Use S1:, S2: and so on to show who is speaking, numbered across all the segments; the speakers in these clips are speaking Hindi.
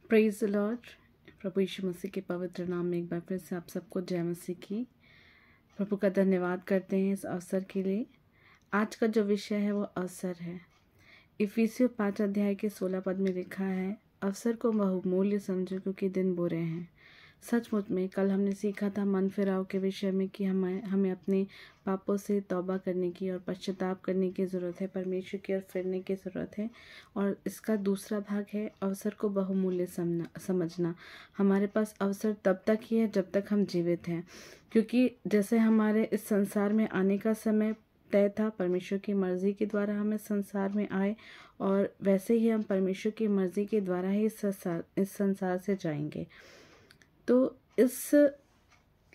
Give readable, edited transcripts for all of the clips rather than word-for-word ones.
S1: Praise the lord. प्रभु यीशु मसीह के पवित्र नाम में एक बार फिर से आप सबको जय मसीह की। प्रभु का धन्यवाद करते हैं इस अवसर के लिए। आज का जो विषय है वो अवसर है। इफिसियों 5 अध्याय के 16 पद में लिखा है, अवसर को बहुमूल्य समझो क्योंकि दिन बुरे हैं। सचमुच में कल हमने सीखा था मन फिराव के विषय में कि हमें अपने पापों से तौबा करने की और पश्चाताप करने की ज़रूरत है, परमेश्वर की ओर फिरने की ज़रूरत है। और इसका दूसरा भाग है अवसर को बहुमूल्य समझना। हमारे पास अवसर तब तक ही है जब तक हम जीवित हैं, क्योंकि जैसे हमारे इस संसार में आने का समय तय था, परमेश्वर की मर्ज़ी के द्वारा हम इस संसार में आए, और वैसे ही हम परमेश्वर की मर्ज़ी के द्वारा ही इस संसार से जाएंगे। तो इस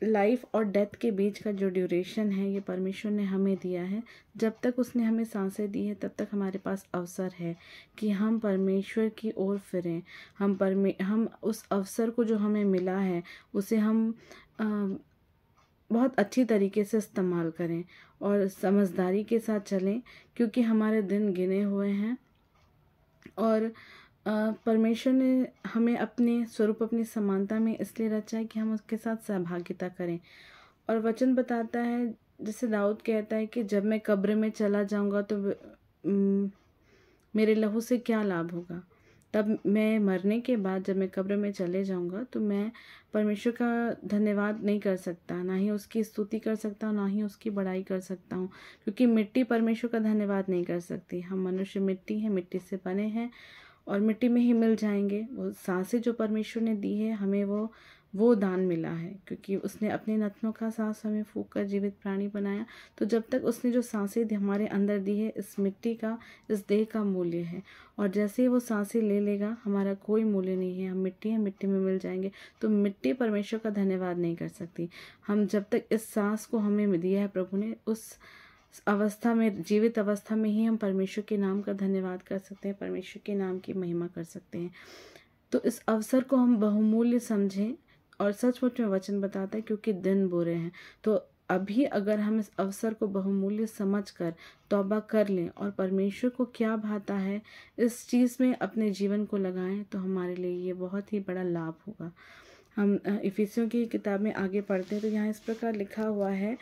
S1: लाइफ और डेथ के बीच का जो ड्यूरेशन है ये परमेश्वर ने हमें दिया है। जब तक उसने हमें सांसें दी है तब तक हमारे पास अवसर है कि हम परमेश्वर की ओर फिरें। हम उस अवसर को जो हमें मिला है उसे हम बहुत अच्छी तरीके से इस्तेमाल करें और समझदारी के साथ चलें, क्योंकि हमारे दिन गिने हुए हैं। और परमेश्वर ने हमें अपने स्वरूप, अपनी समानता में इसलिए रचा है कि हम उसके साथ सहभागिता करें। और वचन बताता है, जैसे दाऊद कहता है कि जब मैं कब्र में चला जाऊंगा तो मेरे लहू से क्या लाभ होगा। तब मैं मरने के बाद जब मैं कब्र में चले जाऊंगा तो मैं परमेश्वर का धन्यवाद नहीं कर सकता, ना ही उसकी स्तुति कर सकता हूँ, ना ही उसकी बड़ाई कर सकता हूँ, क्योंकि मिट्टी परमेश्वर का धन्यवाद नहीं कर सकती। हम मनुष्य मिट्टी हैं, मिट्टी से बने हैं और मिट्टी में ही मिल जाएंगे। वो सांसें जो परमेश्वर ने दी है हमें वो दान मिला है, क्योंकि उसने अपने नथनों का सांस हमें फूंक कर जीवित प्राणी बनाया। तो जब तक उसने जो सांसें हमारे अंदर दी है, इस मिट्टी का, इस देह का मूल्य है। और जैसे ही वो सांसें ले लेगा हमारा कोई मूल्य नहीं है। हम मिट्टी हैं, मिट्टी में मिल जाएंगे। तो मिट्टी परमेश्वर का धन्यवाद नहीं कर सकती। हम जब तक इस सांस को हमें दिया है प्रभु ने, उस अवस्था में, जीवित अवस्था में ही हम परमेश्वर के नाम का धन्यवाद कर सकते हैं, परमेश्वर के नाम की महिमा कर सकते हैं। तो इस अवसर को हम बहुमूल्य समझें। और सचमुच में वचन बताता है क्योंकि दिन बुरे हैं। तो अभी अगर हम इस अवसर को बहुमूल्य समझकर तौबा कर लें और परमेश्वर को क्या भाता है इस चीज़ में अपने जीवन को लगाएं, तो हमारे लिए ये बहुत ही बड़ा लाभ होगा। हम इफिसियों की किताब में आगे पढ़ते हैं तो यहाँ इस प्रकार लिखा हुआ है,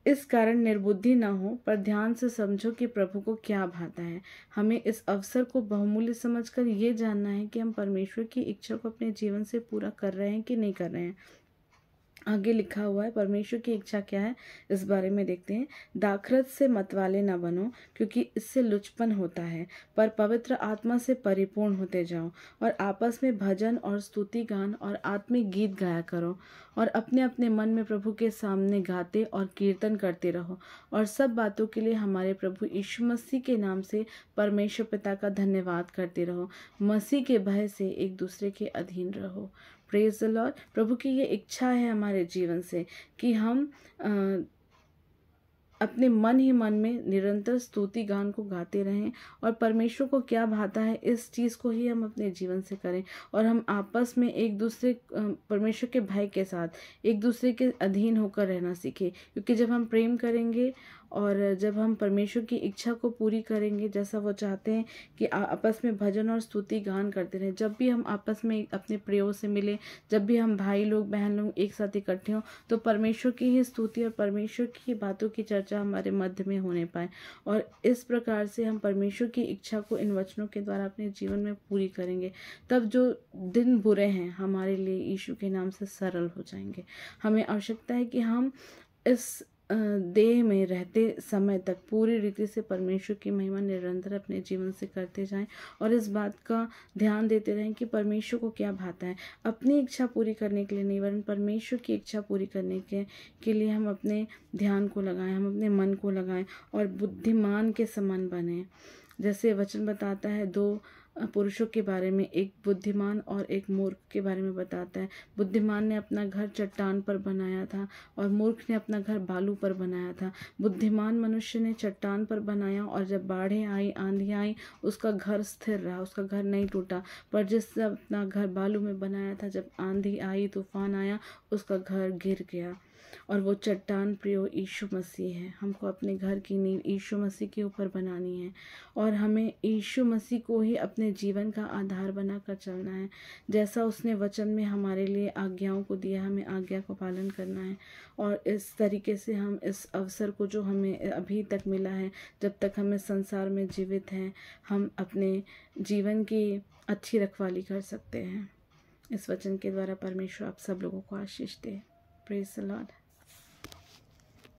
S1: इस कारण निर्बुद्धि न हो, पर ध्यान से समझो कि प्रभु को क्या भाता है। हमें इस अवसर को बहुमूल्य समझकर ये जानना है कि हम परमेश्वर की इच्छा को अपने जीवन से पूरा कर रहे हैं कि नहीं कर रहे हैं। आगे लिखा हुआ है परमेश्वर की इच्छा क्या है, इस बारे में देखते हैं। दाखरस से मतवाले न बनो, क्योंकि इससे लुचपन होता है, पर पवित्र आत्मा से परिपूर्ण होते जाओ, और आपस में भजन और स्तुति गान और आत्मिक गीत गाया करो, और अपने अपने मन में प्रभु के सामने गाते और कीर्तन करते रहो, और सब बातों के लिए हमारे प्रभु यीशु मसीह के नाम से परमेश्वर पिता का धन्यवाद करते रहो। मसीह के भय से एक दूसरे के अधीन रहो। Praise the lord. प्रभु की ये इच्छा है हमारे जीवन से कि हम अपने मन ही मन में निरंतर स्तुति गान को गाते रहें, और परमेश्वर को क्या भाता है इस चीज़ को ही हम अपने जीवन से करें। और हम आपस में एक दूसरे, परमेश्वर के भय के साथ एक दूसरे के अधीन होकर रहना सीखें, क्योंकि जब हम प्रेम करेंगे और जब हम परमेश्वर की इच्छा को पूरी करेंगे, जैसा वो चाहते हैं कि आपस में भजन और स्तुति गान करते रहें। जब भी हम आपस में अपने प्रियों से मिले, जब भी हम भाई लोग बहन लोग एक साथ इकट्ठे हों, तो परमेश्वर की ही स्तुति और परमेश्वर की बातों की चर्चा हमारे मध्य में होने पाए। और इस प्रकार से हम परमेश्वर की इच्छा को इन वचनों के द्वारा अपने जीवन में पूरी करेंगे। तब जो दिन बुरे हैं हमारे लिए यीशु के नाम से सरल हो जाएंगे। हमें आवश्यकता है कि हम इस देह में रहते समय तक पूरी रीति से परमेश्वर की महिमा निरंतर अपने जीवन से करते जाएं, और इस बात का ध्यान देते रहें कि परमेश्वर को क्या भाता है। अपनी इच्छा पूरी करने के लिए नहीं, वरन परमेश्वर की इच्छा पूरी करने के लिए हम अपने ध्यान को लगाएं, हम अपने मन को लगाएं और बुद्धिमान के समान बने। जैसे वचन बताता है, 2 पुरुषों के बारे में, एक बुद्धिमान और एक मूर्ख के बारे में बताता है। बुद्धिमान ने अपना घर चट्टान पर बनाया था और मूर्ख ने अपना घर बालू पर बनाया था। बुद्धिमान मनुष्य ने चट्टान पर बनाया, और जब बाढ़ें आई, आंधी आई, उसका घर स्थिर रहा, उसका घर नहीं टूटा। पर जिसने अपना घर बालू में बनाया था, जब आंधी आई, तूफान आया, उसका घर गिर गया। और वो चट्टान प्रियो यीशु मसीह है। हमको अपने घर की नींव यीशु मसीह के ऊपर बनानी है और हमें यीशु मसीह को ही अपने जीवन का आधार बनाकर चलना है। जैसा उसने वचन में हमारे लिए आज्ञाओं को दिया, हमें आज्ञा को पालन करना है। और इस तरीके से हम इस अवसर को जो हमें अभी तक मिला है, जब तक हमें संसार में जीवित हैं, हम अपने जीवन की अच्छी रखवाली कर सकते हैं। इस वचन के द्वारा परमेश्वर आप सब लोगों को आशीष दे। Praise the Lord.